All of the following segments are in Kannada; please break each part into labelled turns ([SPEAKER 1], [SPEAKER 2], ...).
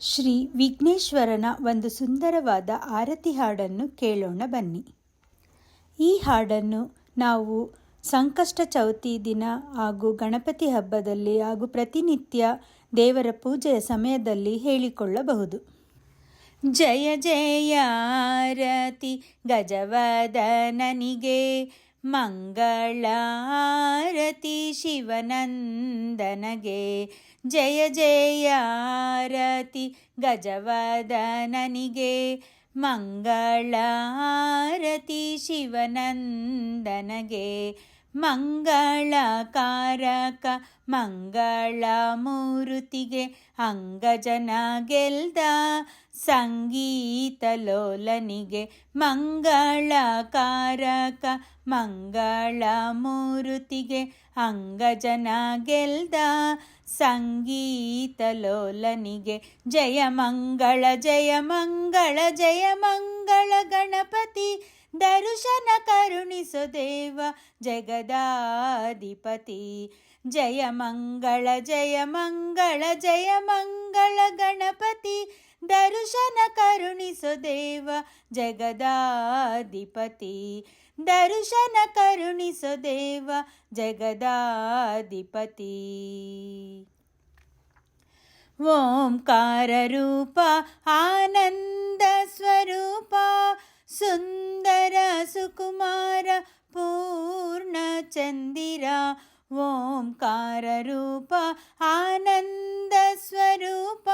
[SPEAKER 1] ಶ್ರೀ ವಿಘ್ನೇಶ್ವರನ ಒಂದು ಸುಂದರವಾದ ಆರತಿ ಹಾಡನ್ನು ಕೇಳೋಣ ಬನ್ನಿ. ಈ ಹಾಡನ್ನು ನಾವು ಸಂಕಷ್ಟ ಚೌತಿ ದಿನ ಹಾಗೂ ಗಣಪತಿ ಹಬ್ಬದಲ್ಲಿ ಹಾಗೂ ಪ್ರತಿನಿತ್ಯ ದೇವರ ಪೂಜೆಯ ಸಮಯದಲ್ಲಿ ಹೇಳಿಕೊಳ್ಳಬಹುದು. ಜಯ ಜಯ ಆರತಿ ಗಜವದನನಿಗೆ, ಮಂಗಳಾರತಿ ಶಿವನಂದನಗೆ. ಜಯ ಜಯ ಆರತಿ ಗಜವದನನಿಗೆ, ಮಂಗಳಾರತಿ ಶಿವನಂದನಗೆ. ಮಂಗಳಕಾರಕ ಮಂಗಳಮೂರುತಿಗೆ, ಅಂಗಜನ ಗೆಲ್ದ ಸಂಗೀತ ಲೋಲನಿಗೆ. ಮಂಗಳಕಾರಕ ಮಂಗಳಮೂರುತಿಗೆ, ಅಂಗಜನ ಗೆಲ್ದ ಸಂಗೀತ ಲೋಲನಿಗೆ. ಜಯ ಮಂಗಳ ಜಯ ಮಂಗಳ ಜಯ ಮಂಗಳ ಗಣಪತಿ, ದರ್ಶನ ಕರುಣಿಸೋ ದೇವ ಜಗದಾಧಿಪತಿ. ಜಯ ಮಂಗಳ ಜಯ ಮಂಗಳ ಜಯ ಮಂಗಳ ಗಣಪತಿ, ದರ್ಶನ ಕರುಣಿಸೋ ದೇವ ಜಗದಾಧಿಪತಿ. ದರ್ಶನ ಕರುಣಿಸೋ ದೇವ ಜಗದಾಧಿಪತಿ. ಓಂಕಾರ ರೂಪ ಆನಂದ ಸ್ವರೂಪ, ಸುಂದರ ಸುಕುಮಾರ ಪೂರ್ಣ ಚಂದಿರ. ಓಂಕಾರ ರೂಪ ಆನಂದ ಸ್ವರೂಪ,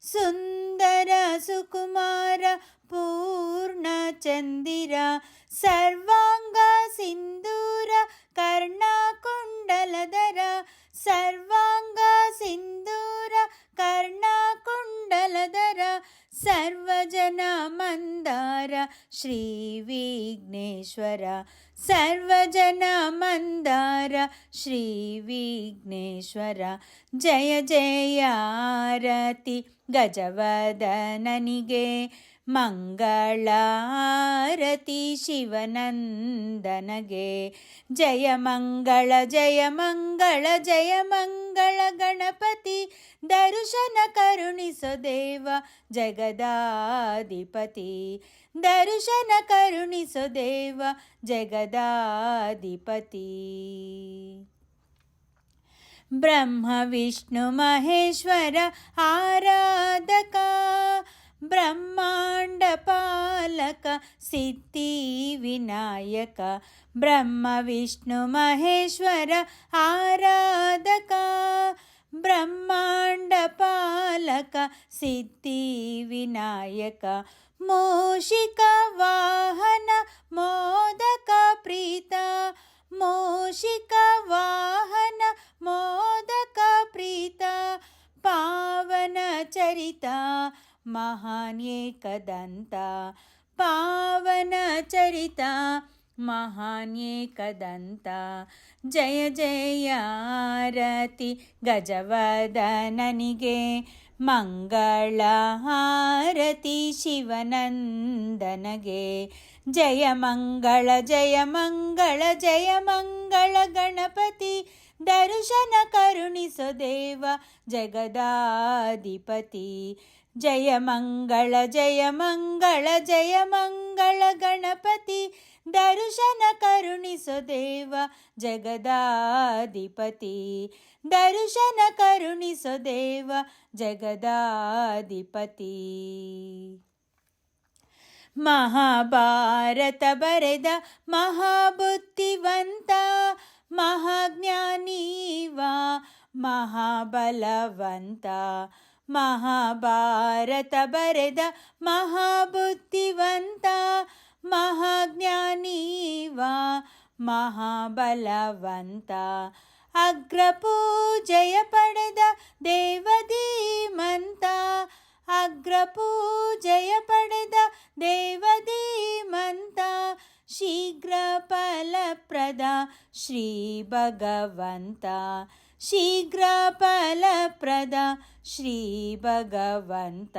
[SPEAKER 1] ಸುಂದರ ಸುಕುಮಾರ ಪೂರ್ಣ ಚಂದಿರ. ಸರ್ವಾಂಗ ಸಿಂಧೂರ ಕರ್ಣಕುಂಡಲಧರ, ಸರ್ವಾಂಗ ಸಿಂಧೂರ ಕರ್ಣಕುಂಡಲಧರ. ಸರ್ವಜನ ಮಂದಾರ ಶ್ರೀ ವಿಘ್ನೇಶ್ವರ, ಸರ್ವಜನ ಮಂದಾರ ಶ್ರೀ ವಿಘ್ನೇಶ್ವರ. ಜಯ ಜಯ ಆರತಿ ಗಜವದನನಿಗೆ, ಮಂಗಳಾರತಿ ಶಿವನಂದನಗೆ. ಜಯ ಮಂಗಳ ಜಯ ಮಂಗಳ ಜಯ ಮಂಗಳ ಗಣಪತಿ, ದರ್ಶನ ಕರುಣಿಸೋ ದೇವ ಜಗದಾಧಿಪತಿ. ದರ್ಶನ ಕರುಣಿಸೋ ದೇವ ಜಗದಾಧಿಪತಿ. ಬ್ರಹ್ಮ ವಿಷ್ಣು ಮಹೇಶ್ವರ ಆರಾಧಕ, ಬ್ರಹ್ಮಾಂಡ ಪಾಲಕ ಸಿದ್ಧಿ ವಿನಾಯಕ. ಬ್ರಹ್ಮ ವಿಷ್ಣು ಮಹೇಶ್ವರ ಆರಾಧಕ, ಬ್ರಹ್ಮಾಂಡ ಪಾಲಕ ಸಿದ್ಧಿ ವಿನಾಯಕ. ಮೂಷಿಕ ವಾಹನ ಮೋದಕ ಪ್ರೀತ, ಮೂಷಿಕ ವಾಹನ ಮೋದಕ ಪ್ರೀತ. ಪಾವನ ಚರಿತ ಮಹಾನ್ ಏಕದಂತ, ಪಾವನ ಚರಿತ ಮಹಾನ್ ಏಕದಂತ. ಜಯ ಜಯ ಆರತಿ ಗಜವದನನಿಗೆ, ಮಂಗಳಾರತಿ ಶಿವನಂದನಗೆ. ಜಯ ಮಂಗಳ ಜಯ ಮಂಗಳ ಜಯ ಮಂಗಳ ಗಣಪತಿ, ದರ್ಶನ ಕರುಣಿಸೋ ದೇವ ಜಗದಾಧಿಪತಿ. ಜಯ ಮಂಗಳ ಜಯ ಮಂಗಳ ಜಯ ಮಂಗಳ ಗಣಪತಿ, ದರ್ಶನ ಕರುಣಿಸೋ ದೇವ ಜಗದಾಧಿಪತಿ. ದರ್ಶನ ಕರುಣಿಸೋ ದೇವ ಜಗದಾಧಿಪತಿ. ಮಹಾಭಾರತ ಬರೆದ ಮಹಾಬುದ್ಧಿವಂತ, ಮಹಾಜ್ಞಾನೀವ ಮಹಾಬಲವಂತ. ಮಹಾಭಾರತ ಬರೆದ ಮಹಾಬುದ್ಧಿವಂತ, ಮಹಾಜ್ಞಾನೀವ ಮಹಾಬಲವಂತ. ಅಗ್ರಪೂಜೆಯ ಪಡೆದ ದೇವಧೀಮಂತ, ಅಗ್ರಪೂಜೆಯ ಪಡೆದ ದೇವಧೀಮಂತ. ಶೀಘ್ರ ಫಲಪ್ರದ ಶ್ರೀ ಭಗವಂತ, ಶೀಘ್ರ ಫಲಪ್ರದ ಶ್ರೀ ಭಗವಂತ.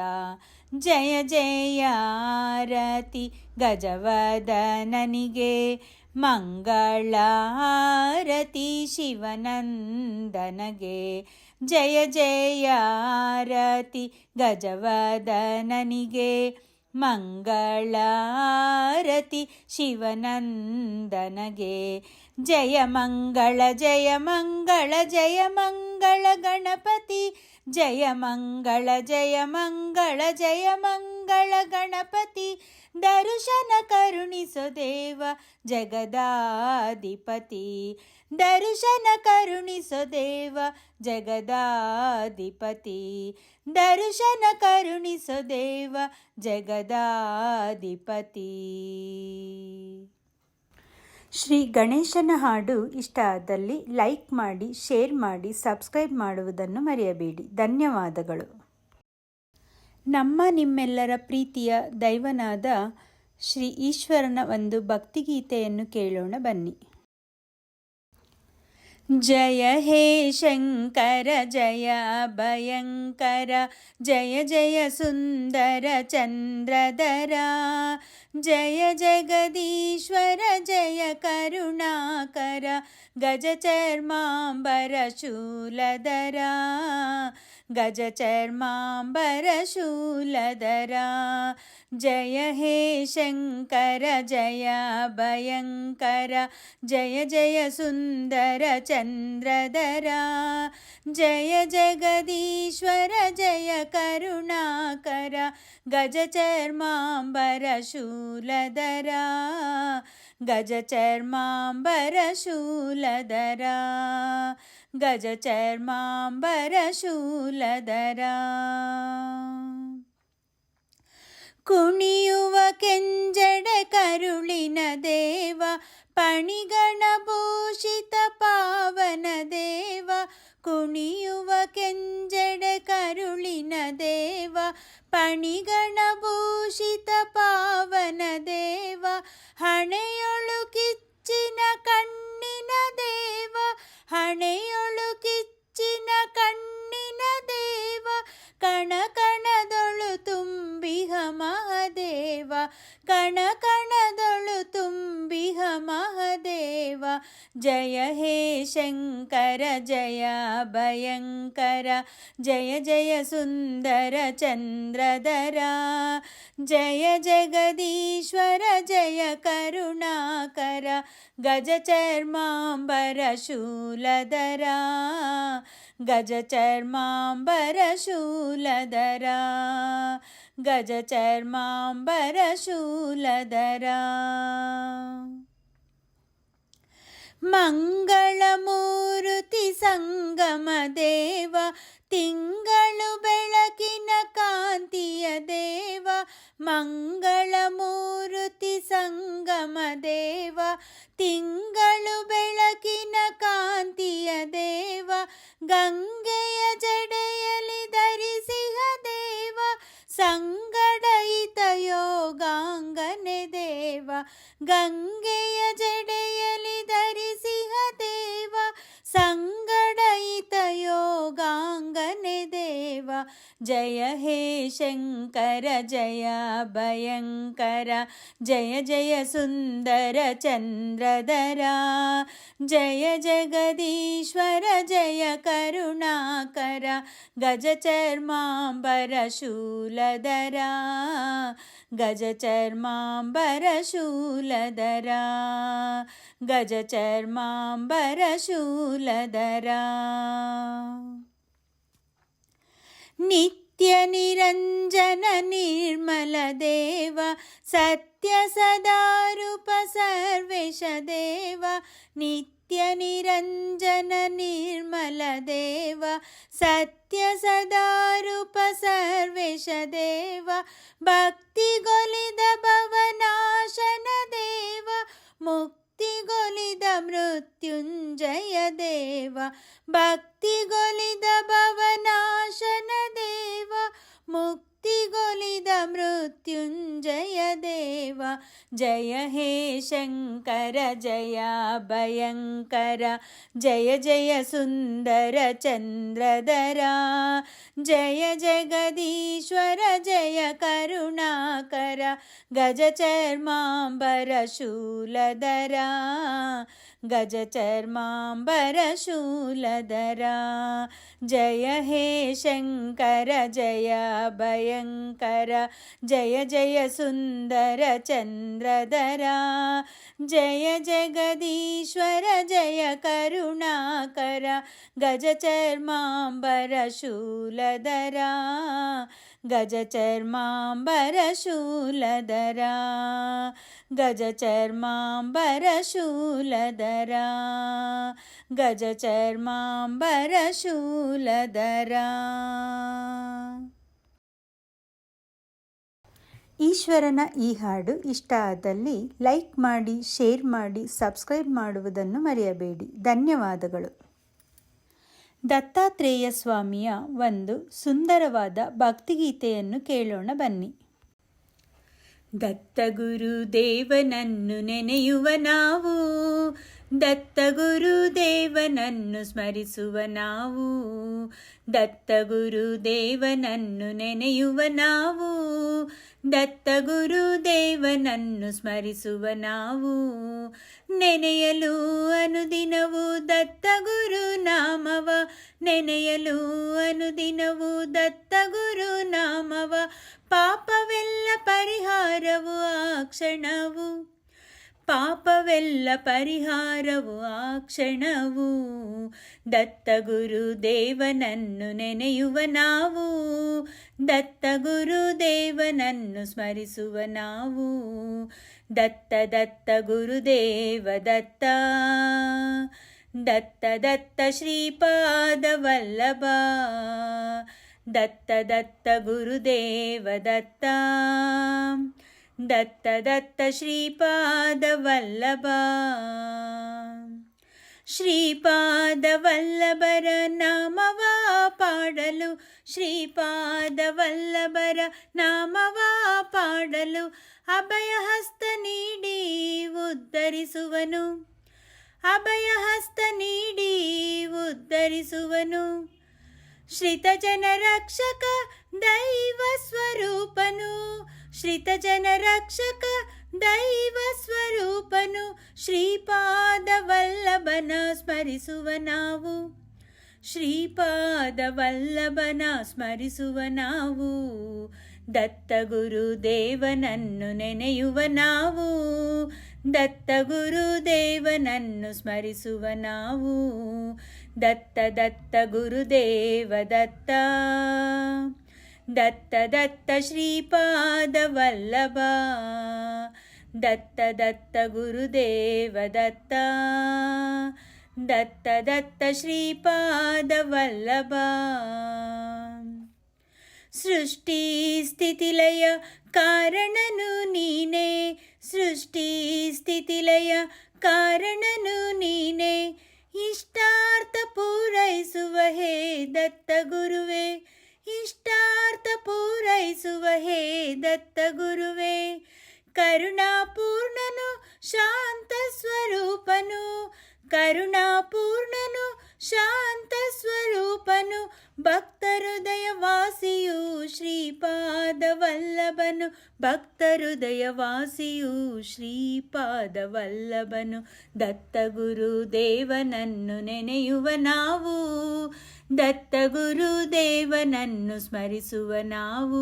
[SPEAKER 1] ಜಯ ಜಯ ಆರತಿ ಗಜವದನನಿಗೆ, ಮಂಗಳಾರತಿ ಶಿವನಂದನಗೆ. ಜಯ ಜಯ ಆರತಿ ಗಜವದನನಿಗೆ, ಮಂಗಳಾರತಿ ಶಿವನಂದನಗೆ. ಜಯ ಮಂಗಳ ಜಯ ಮಂಗಳ ಜಯ ಮಂಗಳ ಗಣಪತಿ, ಜಯ ಮಂಗಳ ಜಯ ಮಂಗಳ ಜಯ ಮಂಗಳ ಗಣಪತಿ. ದರ್ಶನ ಕರುಣಿಸೋ ದೇವ ಜಗದಾಧಿಪತಿ, ದರ್ಶನ ಕರುಣಿಸೋ ದೇವ ಜಗದಾಧಿಪತಿ, ದರ್ಶನ ಕರುಣಿಸೋ ದೇವ ಜಗದಾಧಿಪತಿ. ಶ್ರೀ ಗಣೇಶನ ಹಾಡು ಇಷ್ಟ ಆದಲ್ಲಿ ಲೈಕ್ ಮಾಡಿ, ಶೇರ್ ಮಾಡಿ, ಸಬ್ಸ್ಕ್ರೈಬ್ ಮಾಡುವುದನ್ನು ಮರೆಯಬೇಡಿ. ಧನ್ಯವಾದಗಳು. ನಮ್ಮ ನಿಮ್ಮೆಲ್ಲರ ಪ್ರೀತಿಯ ದೈವನಾದ ಶ್ರೀ ಈಶ್ವರನ ಒಂದು ಭಕ್ತಿಗೀತೆಯನ್ನು ಕೇಳೋಣ ಬನ್ನಿ. ಜಯ ಹೇ ಶಂಕರ ಜಯ ಭಯಂಕರ, ಜಯ ಜಯ ಸುಂದರ ಚಂದ್ರಧರ, ಜಯ ಜಗದೀಶ್ವರ ಜಯ ಕರುಣಾಕರ, ಗಜ ಚರ್ಮಾಂಬರ ಶೂಲಧರ, ಗಜ ಚರ್ಮಾಂಬರ ಶೂಲಧರ. ಜಯ ಹೇ ಶಂಕರ ಜಯ ಭಯಂಕರ, ಜಯ ಜಯ ಸುಂದರ ಚಂದ್ರಧರ, ಜಯ ಜಗದೀಶ್ವರ ಜಯ ಕರುಣಾಕರ, ಗಜ ಚರ್ಮಾಂಬರ ಶೂಲಧರ, ಗಜ ಚರ್ಮಾಂಬರ ಶೂಲಧರ, ಗಜ ಚರ್ಮಾಂಬರ ಶೂಲಧರ. ಕುಣಿಯುವ ಕೆಂಜಡೆ ಕರುಳಿನ ದೇವ, ಪಣಿಗಣ ಭೂಷಿತ ಪಾವನ ದೇವ, ಕುಣಿಯುವ ಕೆಂಜಡೆ ಕರುಳಿನ ದೇವ, ಪಣಿಗಣ ಭೂಷಿತ ಪಾವನ ದೇವ, ಹಣೆಯೊಳು ಕಿಚ್ಚಿನ ಕಣ್ಣಿನ ದೇವ, ಹಣೆಯೊಳು ಕಿಚ್ಚಿನ ಕಣ್ಣಿನ ದೇವ, ಕಣ ಕಣದೊಳು ತುಂಬಿಹ ಮಹದೇವ, ಕಣ ಕಣದೊಳು ತುಂಬಿಹ ಮಹದೇವ. ಜಯ ಹೇ ಶಂಕರ ಜಯ ಭಯಂಕರ, ಜಯ ಜಯ ಸುಂದರ ಚಂದ್ರಧರ, ಜಯ ಜಗದೀಶ್ವರ ಜಯ ಕರುಣಾಕರ, ಗಜ ಚರ್ಮಾಂಬರ ಶೂಲಧರ, ಗಜ ಚರ್ಮಾಂಬರ ಶೂಲಧರ, ಗಜ ಚರ್ಮಾಂಬರ ಶೂಲಧರ. ಮಂಗಳಮೂರುತಿ ಸಂಗಮ ದೇವ, ತಿಂಗಳು ಬೆಳಕಿನ ಕಾಂತಿಯ ದೇವ, ಮಂಗಳಮೂರುತಿ ಸಂಗಮ ದೇವ, ತಿಂಗಳು ಬೆಳಕಿನ ಕಾಂತಿಯ ದೇವ, ಗಂಗೆಯ ಜಡೆಯಲ್ಲಿ ಧರಿಸಿಹ ದೇವ, ಸಂಗಡಯಿತ ಯೋಗಾಂಗನೆ ದೇವ, ಗಂಗೆಯ ಜಡೆಯಲ್ಲಿ ಧರಿಸಿಹ ದೇವ, ಸಂಗಡಯಿತ ಯೋಗಾಂಗನೆ ದೇವ. ಜಯ ಹೇ ಶಂಕರ ಜಯ ಭಯಂಕರ, ಜಯ ಜಯ ಸುಂದರ ಚಂದ್ರಧರ, ಜಯ ಜಗದೀಶ್ವರ ಜಯ ಕರುಣಾಕರ, ಗಜ ಚರ್ಮಾಂಬರ ಶೂಲಧರ, ಗಜ ಚರ್ಮಾಂಬರ ಶೂಲಧರ, ಗಜ ಚರ್ಮಾಂಬರ ಶೂಲಧರ. ನಿತ್ಯ ನಿರಂಜನ ನಿರ್ಮಲ ದೇವ, ಸತ್ಯ ಸದಾರೂಪ ಸರ್ವೇಶ ದೇವ, ನಿತ್ಯ ನಿರಂಜನ ನಿರ್ಮಲ ದೇವ, ಸತ್ಯ ಸದಾರೂಪ ಸರ್ವೇಶ ದೇವ, ಭಕ್ತಿಗೊಲಿದ ಭವನಾಶನ ದೇವ, ಮುಕ್ತಿಗೊಲಿದ ಮೃತ್ಯುಂಜಯ ದೇವ, ಭಕ್ತಿಗೊಲಿದ ಭವನಾಶನ ದೇವ, ಮುಕ್ತಿಗೊಲಿದ ಮೃತ್ಯುಂಜಯ ದೇವ. ಜಯ ಹೇ ಶಂಕರ ಜಯ ಭಯಂಕರ, ಜಯ ಜಯ ಸುಂದರ ಚಂದ್ರಧರ, ಜಯ ಜಗದೀಶ್ವರ ಜಯ ಕರುಣಾಕರ, गजचर्माम्बरशूलधरा गजचर्माम्बरशूलधरा जय हे शङ्कर जय भयङ्कर जय जय सुन्दर चन्द्रधरा जय जगदीश्वर जय करुणाकर गजचर्माम्बरशूलधरा गजचर्माम्बरशूलधरा गजचर्माम्बरशूलधरा गजचर्माम्बरशूलधरा. ಈಶ್ವರನ ಈ ಹಾಡು ಇಷ್ಟ ಆದಲ್ಲಿ ಲೈಕ್ ಮಾಡಿ, ಶೇರ್ ಮಾಡಿ, ಸಬ್ಸ್ಕ್ರೈಬ್ ಮಾಡುವುದನ್ನು ಮರೆಯಬೇಡಿ. ಧನ್ಯವಾದಗಳು. ದತ್ತಾತ್ರೇಯ ಸ್ವಾಮಿಯ ಒಂದು ಸುಂದರವಾದ ಭಕ್ತಿಗೀತೆಯನ್ನು ಕೇಳೋಣ ಬನ್ನಿ. ದತ್ತಗುರುದೇವನನ್ನು ನೆನೆಯುವ ನಾವು, ದತ್ತಗುರುದೇವನನ್ನು ಸ್ಮರಿಸುವ ನಾವು, ದತ್ತಗುರುದೇವನನ್ನು ನೆನೆಯುವ ನಾವು, ದತ್ತಗುರುದೇವನನ್ನು ಸ್ಮರಿಸುವ ನಾವು. ನೆನೆಯಲು ಅನುದಿನವೂ ದತ್ತಗುರು ನಾಮವ, ನೆನೆಯಲು ಅನುದಿನವೂ ದತ್ತಗುರು ನಾಮವ, ಪಾಪವೆಲ್ಲ ಪರಿಹಾರವು ಆ ಕ್ಷಣವು, ಪಾಪವೆಲ್ಲ ಪರಿಹಾರವು ಆ ಕ್ಷಣವು. ದತ್ತಗುರುದೇವನನ್ನು ನೆನೆಯುವ ನಾವು, ದತ್ತಗುರುದೇವನನ್ನು ಸ್ಮರಿಸುವ ನಾವು. ದತ್ತ ದತ್ತ ಗುರುದೇವ ದತ್ತ, ದತ್ತ ದತ್ತ ಶ್ರೀಪಾದ ವಲ್ಲಭ, ದತ್ತ ದತ್ತ ಗುರುದೇವ ದತ್ತ, ದತ್ತ ದತ್ತ ಶ್ರೀಪಾದ ವಲ್ಲಭ. ಶ್ರೀಪಾದ ವಲ್ಲಭರ ನಾಮವ ಪಾಡಲು, ಶ್ರೀಪಾದ ವಲ್ಲಭರ ನಾಮವ ಪಾಡಲು, ಅಭಯ ಹಸ್ತ ನೀಡಿ ಉದ್ಧರಿಸುವನು, ಅಭಯ ಹಸ್ತ ನೀಡಿ ಉದ್ಧರಿಸುವನು. ಶ್ರಿತಜನ ರಕ್ಷಕ ದೈವ ಸ್ವರೂಪನು, ಶ್ರಿತಜನ ರಕ್ಷಕ ದೈವ ಸ್ವರೂಪನು. ಶ್ರೀಪಾದ ವಲ್ಲಭನ ಸ್ಮರಿಸುವ ನಾವು, ಶ್ರೀಪಾದ ವಲ್ಲಭನ ಸ್ಮರಿಸುವ ನಾವು. ದತ್ತಗುರುದೇವನನ್ನು ನೆನೆಯುವ ನಾವು, ದತ್ತಗುರುದೇವನನ್ನು ಸ್ಮರಿಸುವ ನಾವು. ದತ್ತ ದತ್ತ ಗುರುದೇವ ದತ್ತ, ದತ್ತ ದತ್ತ ಶ್ರೀಪಾದ ವಲ್ಲಭ, ದತ್ತ ದತ್ತ ಗುರುದೇವ ದತ್ತ, ದತ್ತ ದತ್ತ ಶ್ರೀಪಾದ ವಲ್ಲಭ. ಸೃಷ್ಟಿ ಸ್ಥಿತಿಲಯ ಕಾರಣನು ನೀನೇ, ಸೃಷ್ಟಿ ಸ್ಥಿತಿಲಯ ಕಾರಣನು ನೀನೇ. ಇಷ್ಟಾರ್ಥ ಪೂರೈಸುವ ಹೇ ದತ್ತ ಗುರುವೇ, ಇಷ್ಟಾರ್ಥ ಪೂರೈಸುವ ಹೇ ದತ್ತ ಗುರುವೇ. ಕರುಣಾಪೂರ್ಣನು ಶಾಂತ ಸ್ವರೂಪನು, ಕರುಣಾಪೂರ್ಣನು ಶಾಂತ ಸ್ವರೂಪನು. ಭಕ್ತಹೃದಯ ವಾಸಿಯು ಶ್ರೀಪಾದ ವಲ್ಲಭನು, ಭಕ್ತಹೃದಯ ವಾಸಿಯು ಶ್ರೀಪಾದ ವಲ್ಲಭನು. ದತ್ತಗುರುದೇವನನ್ನು ನೆನೆಯುವ ನಾವು, ದತ್ತಗುರುದೇವನನ್ನು ಸ್ಮರಿಸುವ ನಾವು.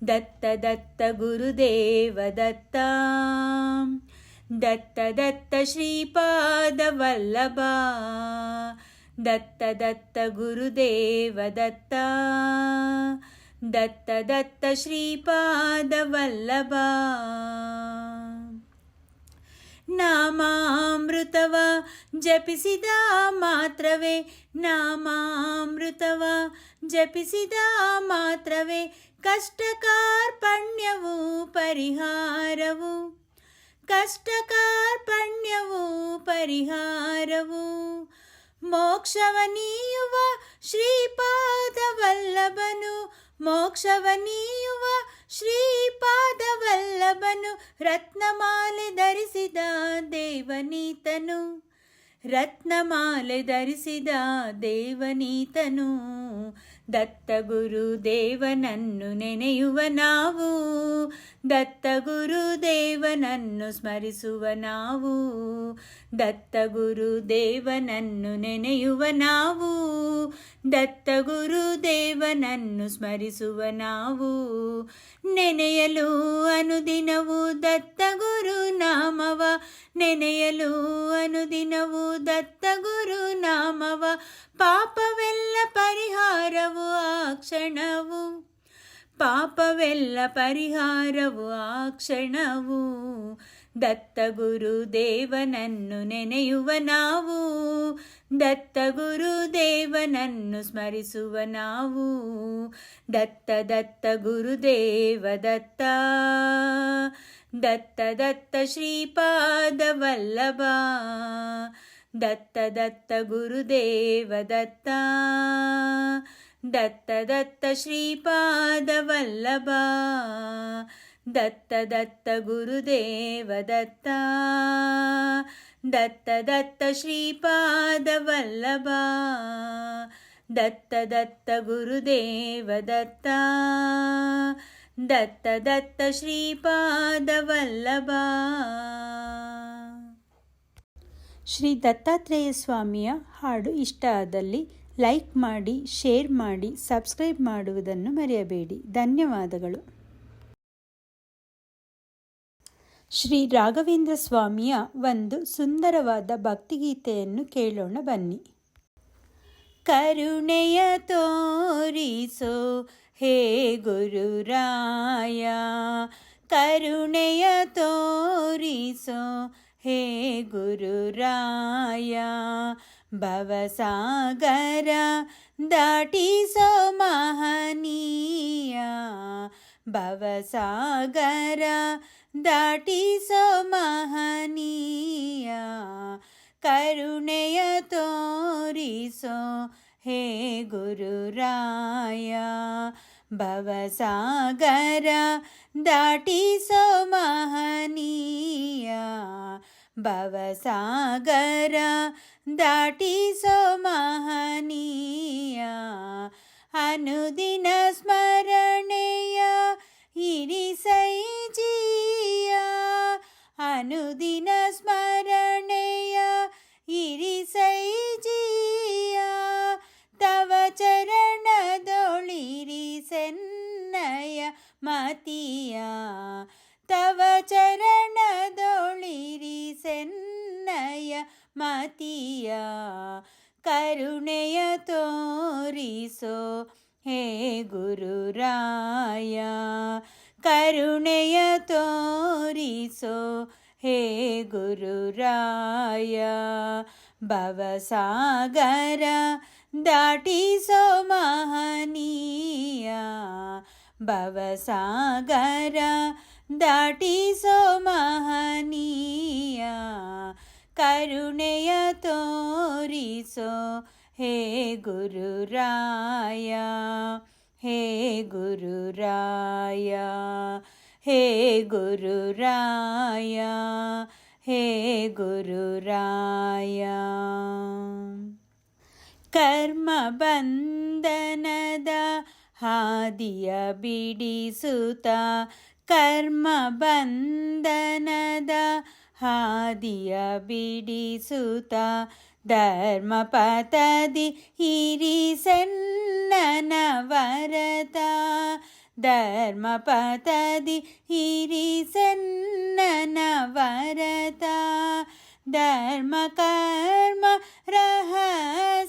[SPEAKER 1] ದತ್ತ ದತ್ತ ಗುರುದೇವ ದತ್ತ, ದತ್ತ ದತ್ತ ಶ್ರೀಪಾದ ವಲ್ಲಭ, ದತ್ತ ದತ್ತ ಗುರುದೇವ ದತ್ತ, ದತ್ತ ದತ್ತ ಶ್ರೀಪಾದ ವಲ್ಲಭ. ನಾಮಾಮೃತವ ಜಪಿಸಿದ ಮಾತ್ರವೇ, ನಾಮಾಮೃತವ ಜಪಿಸಿದ ಮಾತ್ರವೇ. ಕಷ್ಟ ಕಾರ್ಪಣ್ಯವು ಪರಿಹಾರವು, ಕಷ್ಟ ಕಾರ್ಪಣ್ಯವು ಪರಿಹಾರವು. ಮೋಕ್ಷವ ನೀಯುವ ಶ್ರೀಪಾದ ವಲ್ಲಭನು, ಮೋಕ್ಷವ ನೀಯುವ ಶ್ರೀಪಾದ ವಲ್ಲಭನು. ರತ್ನಮಾಲೆ ಧರಿಸಿದ ದೇವನೀತನು, ರತ್ನಮಾಲೆ ಧರಿಸಿದ ದೇವನೀತನು. ದತ್ತ ಗುರುದೇವನನ್ನು ನೆನೆಯುವ ನಾವು, ದತ್ತ ಗುರುದೇವನನ್ನು ಸ್ಮರಿಸುವ ನಾವು, ದತ್ತ ಗುರುದೇವನನ್ನು ನೆನೆಯುವ ನಾವು, ದತ್ತ ಗುರುದೇವನನ್ನು ಸ್ಮರಿಸುವ ನಾವು. ನೆನೆಯಲು ಅನುದಿನವೂ ದತ್ತ ಗುರು ನಾಮವ, ನೆನೆಯಲು ಅನುದಿನವೂ ದತ್ತ ಗುರು ನಾಮವ, ಪಾಪವೆಲ್ಲ ಪರಿಹಾರವು ಆ ಕ್ಷಣವು, ಪಾಪವೆಲ್ಲ ಪರಿಹಾರವು ಆ ಕ್ಷಣವು. ದತ್ತ ಗುರುದೇವನನ್ನು ನೆನೆಯುವ ನಾವು, ದತ್ತ ಗುರುದೇವನನ್ನು ಸ್ಮರಿಸುವ ನಾವು. ದತ್ತ ದತ್ತ ಗುರುದೇವ ದತ್ತ, ದತ್ತ ದತ್ತ ಶ್ರೀಪಾದ ವಲ್ಲಭ, ದತ್ತ ದತ್ತ ಗುರುದೇವ ದತ್ತ, ದತ್ತ ದತ್ತ ಶ್ರೀಪಾದ ವಲ್ಲಭ, ದತ್ತ ದತ್ತ ಗುರುದೇವ ದತ್ತ, ದತ್ತ ದತ್ತ ಶ್ರೀಪಾದ ವಲ್ಲಭ, ದತ್ತ ದತ್ತ ಗುರುದೇವ ದತ್ತ, ದತ್ತ ದತ್ತ ಶ್ರೀಪಾದ ವಲ್ಲಭ. ಶ್ರೀ ದತ್ತಾತ್ರೇಯ ಸ್ವಾಮಿಯ ಹಾಡು ಇಷ್ಟ ಆದಲ್ಲಿ ಲೈಕ್ ಮಾಡಿ, ಶೇರ್ ಮಾಡಿ, ಸಬ್ಸ್ಕ್ರೈಬ್ ಮಾಡುವುದನ್ನು ಮರೆಯಬೇಡಿ. ಧನ್ಯವಾದಗಳು. ಶ್ರೀ ರಾಘವೇಂದ್ರ ಸ್ವಾಮಿಯ ಒಂದು ಸುಂದರವಾದ ಭಕ್ತಿಗೀತೆಯನ್ನು ಕೇಳೋಣ ಬನ್ನಿ. ಕರುಣೆಯ ತೋರಿಸೋ ಹೇ ಗುರುರಾಯ, ಕರುಣೆಯ ತೋರಿಸೋ ಹೇ ಗುರುರಾಯ, ಭವಸಾಗರ ದಾಟಿಸೋ ಮಹನೀಯ, ಭವಸಾಗರ ದಾಟಿಸೋ ಮಹನೀಯ, ಕರುಣೆಯ ತೋರಿಸೋ ಹೇ ಗುರುರಾಯ, ಭವಸಾಗರ ದಾಟಿಸೋ ಮಹನೀಯ, ಭವಸಾಗರ ದಾಟಿಸೋ ಮಹನೀಯ. ಅನುದಿನ ಸ್ಮರಣೆಯ ಇರಿಸೈ ಜೀಯ, ಅನುದಿನ ಸ್ಮರಣೆಯ ಇರಿಸೈ ಜೀಯ, ತವ ಚರಣದೊಳಿರಿಸೆನ್ನಯ ಮತಿಯ, ತವ ಚರಣದೊಳಿರಿಸೆನ್ನಯ ಮತಿಯ, ಕರುಣೆಯ ತೋರಿಸೋ ಹೇ ಗುರುರಾಯ, ಕರುಣೆಯ ತೋರಿಸೋ ಹೇ ಗುರುರಾಯ, ಭವಸಾಗರ ದಾಟಿಸೋ ಮಹನೀಯ, ಭವಸಾಗರ ದಾಟಿಸೋ ಮಹನೀಯ, ಕರುಣೆಯ ತೋರಿಸೋ ಹೇ ಗುರುರಾಯ, ಹೇ ಗುರುರಾಯ, ಹೇ ಗುರುರಾಯ, ಹೇ ಗುರುರಾಯ. ಕರ್ಮ ಬಂಧನದ ಹಾದಿಯ ಬಿಡಿಸುತ್ತ, ಕರ್ಮ ಬಂಧನದ ಹಾದಿಯ ಬಿಡಿಸುತ್ತ, ಧರ್ಮ ಪಥದಿ ಇರಿಸೆನ್ನನ ವರತ, ಧರ್ಮ ಪಥದಿ ಇರಿಸೆನ್ನನ ವರತ, ಧರ್ಮ ಕರ್ಮ ರಹಸ್ಯವನರುಹುತ,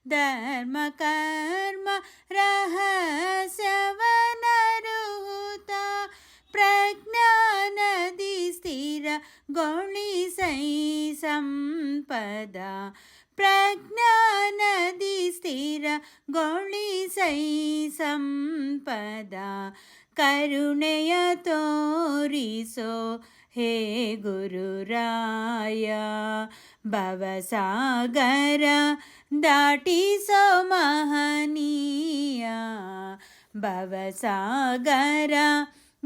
[SPEAKER 1] ಧರ್ಮ ಕರ್ಮ ರಹಸ್ಯವನರುಹುತ, ಪ್ರಜ್ಞಾನದಿ ಸ್ಥಿರಗೊಳಿಸೈ ಸಂಪದ, ಪ್ರಜ್ಞಾನದಿ ಸ್ಥಿರಗೊಳಿಸೈ ಸಂಪದ, ಕರುಣೆಯ ತೋರಿಸೋ ಹೇ ಗುರುರಾಯ, ಭವಸಾಗರ ದಾಟಿಸೋ ಮಹನೀಯ, ಭವಸಾಗರ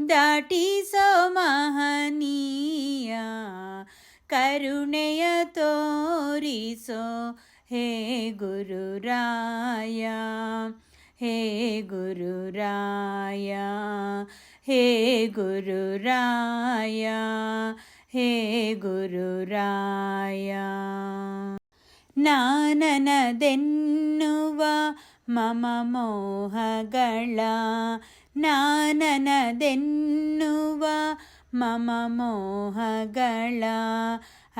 [SPEAKER 1] ದಾಟಿಸೋ ಮಹನೀಯ, ಕರುಣೆಯ ತೋರಿಸೋ ಹೇ ಗುರುರಾಯ ಹೇ ಗುರುರಾಯ ಹೇ ಗುರುರಾಯ ಹೇ ಗುರುರಾಯ ನಾನನದೆನ್ನುವ ಮಮ ಮೋಹಗಳ ನಾನನದೆನ್ನುವ ಮಮ ಮೋಹಗಳ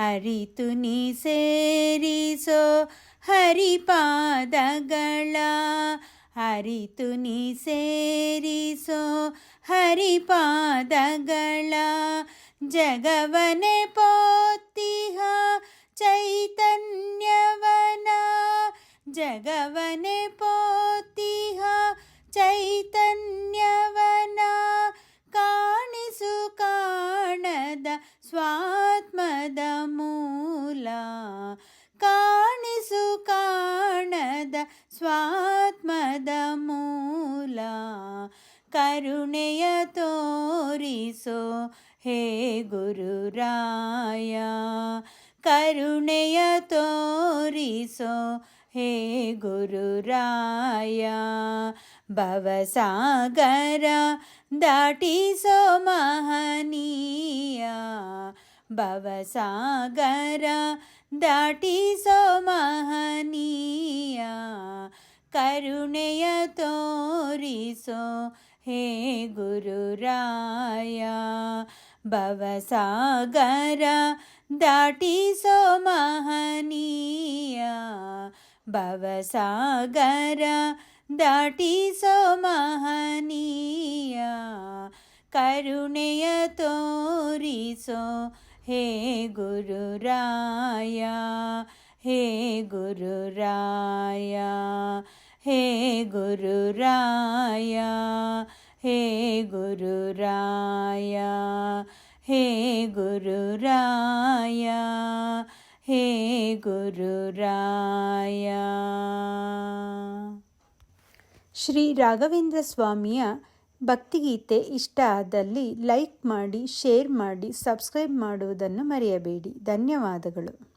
[SPEAKER 1] ಅರಿತು ನೀ ಸೇರಿಸೋ ಹರಿಪಾದಗಳ ಅರಿತು ನೀ ಸೇರಿಸೋ ಹರಿಪಾದಗಳ ಜಗವನೆ ಪೋತಿಹ ಚೈತನ್ಯವನ ಜಗವನೆ ಪೋತಿಹ ಚೈತನ್ಯವನ ಕಾಣಿಸು ಕಾಣದ ಸ್ವಾತ್ಮದ ಮೂಲ ಕಾಣಿಸು ಕಾಣದ ಸ್ವಾತ್ಮದ ಮೂಲ ಕರುಣೆಯ ತೋರಿಸೋ ಹೇ ಗುರುರಾಯ ಕರುಣೆಯ ತೋರಿಸೋ ಹೇ ಗುರುರಾಯ ಭವಸಾಗರ ದಾಟಿಸೋ ಮಹನೀಯ ಭವಸಾಗರ ದಾಟಿಸೋ ಮಹನೀಯ ಕರುಣೆಯ ತೋರಿಸೋ ಹೇ ಗುರುರಾಯ ಭವಸಾಗರ ದಾಟಿಸೋ ಮಹನೀಯ ಭವಸಾಗರ ದಾಟಿಸೋ ಮಹನೀಯ ಕರುಣೆಯ ತೋರಿಸೋ ಹೇ ಗುರುರಾಯ ಹೇ ಗುರುರಾಯ ಹೇ ಗುರುರಾಯ ಹೇ ಗುರುರಾಯ ಹೇ ಗುರುರಾಯ ಹೇ ಗುರುರಾಯ. ಶ್ರೀ ರಾಘವೇಂದ್ರ ಸ್ವಾಮಿಯ ಭಕ್ತಿಗೀತೆ ಇಷ್ಟ ಆದಲ್ಲಿ ಲೈಕ್ ಮಾಡಿ, ಶೇರ್ ಮಾಡಿ, ಸಬ್ಸ್ಕ್ರೈಬ್ ಮಾಡುವುದನ್ನು ಮರೆಯಬೇಡಿ. ಧನ್ಯವಾದಗಳು.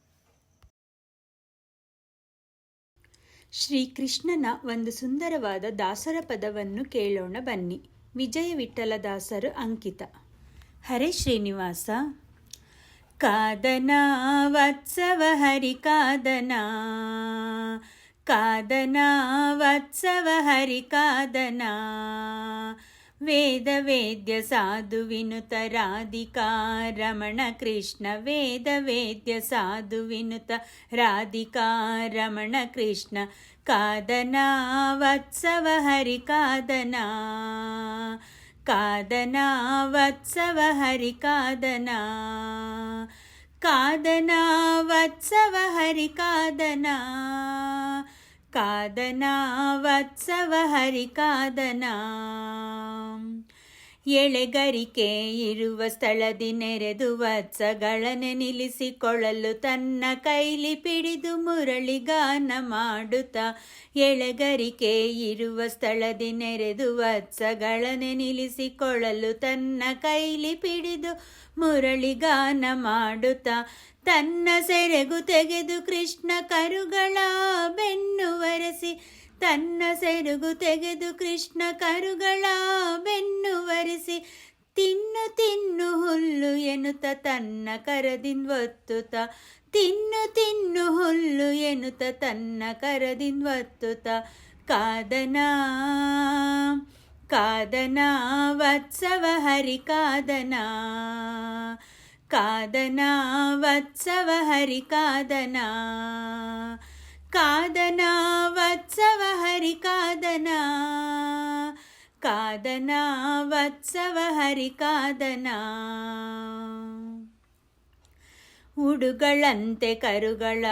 [SPEAKER 1] ಶ್ರೀಕೃಷ್ಣನ ಒಂದು ಸುಂದರವಾದ ದಾಸರ ಪದವನ್ನು ಕೇಳೋಣ ಬನ್ನಿ. ವಿಜಯ ವಿಠಲ ದಾಸರು ಅಂಕಿತ. ಹರೇ ಶ್ರೀನಿವಾಸ. ಕಾದನ ವತ್ಸವ ಹರಿ ಕಾದನ ಕಾದನ ವತ್ಸವ ಹರಿ ಕಾದನ ವೇದ ವೇದ್ಯ ಸಾಧು ವಿನುತ ರಾಧಿಕಾ ರಮಣ ಕೃಷ್ಣ ವೇದ ವೇದ್ಯ ಸಾಧು ವಿನುತ ರಾಧಿಕಾ ರಮಣ ಕೃಷ್ಣ ಕಾದನ ವತ್ಸವ ಹರಿ ಕಾದನ ಕಾದನ ವತ್ಸವ ಹರಿ ಕಾದನ ಕಾದನ ವತ್ಸವ ಹರಿ ಕಾದನ ಕಾದನ ವತ್ಸವ ಹರಿ ಕಾದನ ಎಳೆಗರಿಕೆ ಇರುವ ಸ್ಥಳದಿ ನೆರೆದು ವತ್ಸಗಳನೆ ನಿಲ್ಲಿಸಿಕೊಳ್ಳಲು ತನ್ನ ಕೈಲಿ ಪಿಡಿದು ಮುರಳಿಗಾನ ಮಾಡುತ್ತಾ ಎಳೆಗರಿಕೆ ಇರುವ ಸ್ಥಳದಿ ನೆರೆದು ವತ್ಸಗಳನೆ ನಿಲ್ಲಿಸಿಕೊಳ್ಳಲು ತನ್ನ ಕೈಲಿ ಪಿಡಿದು ಮುರಳಿಗಾನ ಮಾಡುತ್ತಾ ತನ್ನ ಸೆರೆಗು ತೆಗೆದು ಕೃಷ್ಣ ಕರುಗಳ ಬೆನ್ನು ಒರೆಸಿ ತನ್ನ ಸೆರಗು ತೆಗೆದು ಕೃಷ್ಣ ಕರುಗಳ ಬೆನ್ನು ಒರೆಸಿ ತಿನ್ನು ತಿನ್ನು ಹುಲ್ಲು ಎನ್ನುತ್ತ ತನ್ನ ಕರದಿಂದ ಒತ್ತುತ್ತ ತಿನ್ನು ತಿನ್ನು ಹುಲ್ಲು ಎನ್ನುತ್ತ ತನ್ನ ಕರದಿಂದ ಒತ್ತುತ್ತ ಕಾದನ ಕಾದನ ವತ್ಸವ ಹರಿ ಕಾದನ ಕಾದನ ವತ್ಸವ ಹರಿ ಕಾದನ ಕಾದನ ವತ್ಸವ ಹರಿ ಕಾದನ ಕಾದನ ವತ್ಸವ ಹರಿ ಕಾದನ ಉಡುಗಳಂತೆ ಕರುಗಳ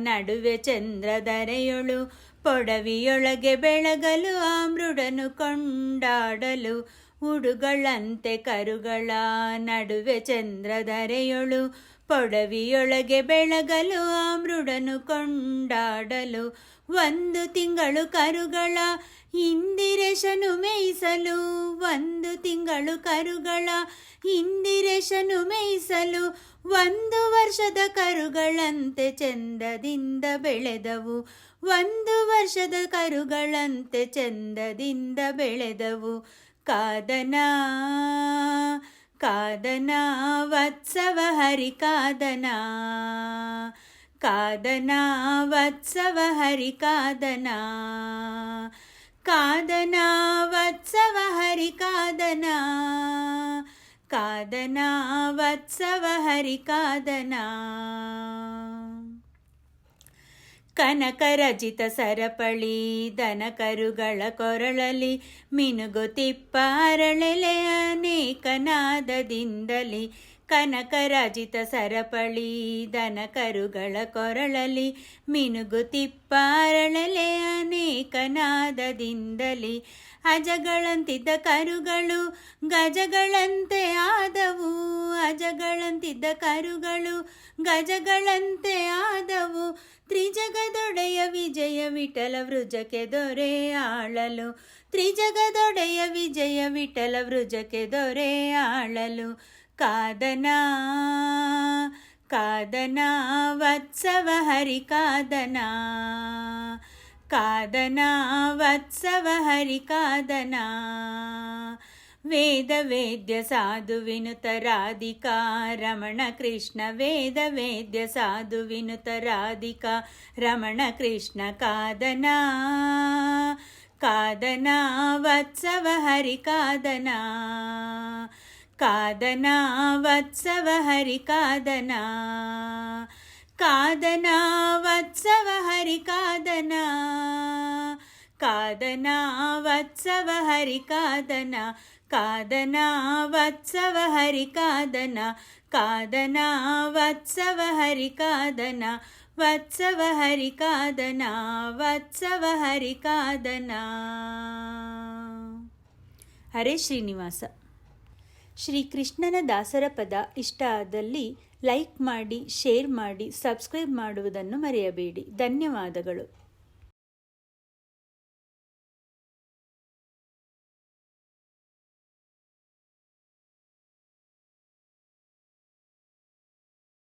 [SPEAKER 1] ನಡುವೆ ಚಂದ್ರಧರೆಯೊಳು ಪೊಡವಿಯೊಳಗೆ ಬೆಳಗಲು ಆ ಮೃಡನು ಕೊಂಡಾಡಲು ಉಡುಗಳಂತೆ ಕರುಗಳ ನಡುವೆ ಚಂದ್ರಧರೆಯೊಳು ಪೊಡವಿಯೊಳಗೆ ಬೆಳಗಲು ಆ ಮೃಡನು ಕೊಂಡಾಡಲು 1 ತಿಂಗಳು ಕರುಗಳ ಇಂದಿರೇಶನು ಮೇಯಿಸಲು 1 ತಿಂಗಳು ಕರುಗಳ ಇಂದಿರೇಶನು ಮೇಯಿಸಲು 1 ವರ್ಷದ ಕರುಗಳಂತೆ ಚಂದದಿಂದ ಬೆಳೆದವು 1 ವರ್ಷದ ಕರುಗಳಂತೆ ಚಂದದಿಂದ ಬೆಳೆದವು ಕಾದನಾ ಕಾದನಾ ವತ್ಸವ ಹರಿ ಕಾದನಾ ಕಾದನಾ ವತ್ಸವ ಹರಿ ಕಾದನಾ ಕಾದನಾ ವತ್ಸವ ಹರಿ ಕಾದನಾ ಕಾದನಾ ವತ್ಸವ ಹರಿ ಕಾದನಾ ಕನಕರಚಿತ ಸರಪಳಿ ದನಕರುಗಳ ಕೊರಳಲಿ ಮಿನುಗುತಿಪ್ಪ ಅರಳೆಲೆ ಅನೇಕ ನಾದದಿಂದಲಿ ಕನಕರಚಿತ ಸರಪಳಿ ದನಕರುಗಳ ಕೊರಳಲಿ ಮಿನುಗುತಿಪ್ಪ ಅರಳೆಲೆ ಅನೇಕ ನಾದದಿಂದಲಿ ಅಜಗಳಂತಿದ್ದ ಕರುಗಳು ಗಜಗಳಂತೆ ಆದವು ಅಜಗಳಂತಿದ್ದ ಕರುಗಳು ಗಜಗಳಂತೆ ಆದವು ತ್ರಿಜಗದೊಡೆಯ ವಿಜಯ ವಿಠಲ ವೃಜಕ್ಕೆ ದೊರೆ ಆಳಲು ತ್ರಿಜಗದೊಡೆಯ ವಿಜಯ ವಿಠಲ ವೃಜಕ್ಕೆ ದೊರೆ ಆಳಲು ಕಾದನಾ ಕಾದನಾ ವತ್ಸವ ಹರಿ ಕಾದನಾ ಕಾದನಾ ವತ್ಸವ ಹರಿ ಕಾದನಾ ವೇದ ವೇದ್ಯ ಸಾಧು ವಿನುತ ರಾಧಿಕಾ ರಮಣ ಕೃಷ್ಣ ವೇದ ವೇದ್ಯ ಸಾಧು ವಿನುತ ರಾಧಿಕಾ ರಮಣ ಕೃಷ್ಣ ಕಾದನಾ ಕಾದನಾ ವತ್ಸವ ಹರಿ ಕಾದನಾ ಕಾದನಾ ವತ್ಸವ ಹರಿ ಕಾದನಾ ಕಾದನಾ ವತ್ಸವ ಹರಿ ಕಾದನಾ ಕಾದನಾ ವತ್ಸವ ಹರಿ ಕಾದನಾ ಕಾದನಾ ವತ್ಸವ ಹರಿ ಕಾದನಾ ಕಾದನಾ ವತ್ಸವ ಹರಿ ಕಾದನಾ ವತ್ಸವ ಹರಿ ಕಾದನಾ ವತ್ಸವ ಹರಿ ಕಾದನಾ. ಹರೇ ಶ್ರೀನಿವಾಸ. ಶ್ರೀಕೃಷ್ಣನ ದಾಸರ ಪದ ಇಷ್ಟ ಆದಲ್ಲಿ ಲೈಕ್ ಮಾಡಿ, ಶೇರ್ ಮಾಡಿ, ಸಬ್ಸ್ಕ್ರೈಬ್ ಮಾಡುವುದನ್ನು ಮರೆಯಬೇಡಿ. ಧನ್ಯವಾದಗಳು.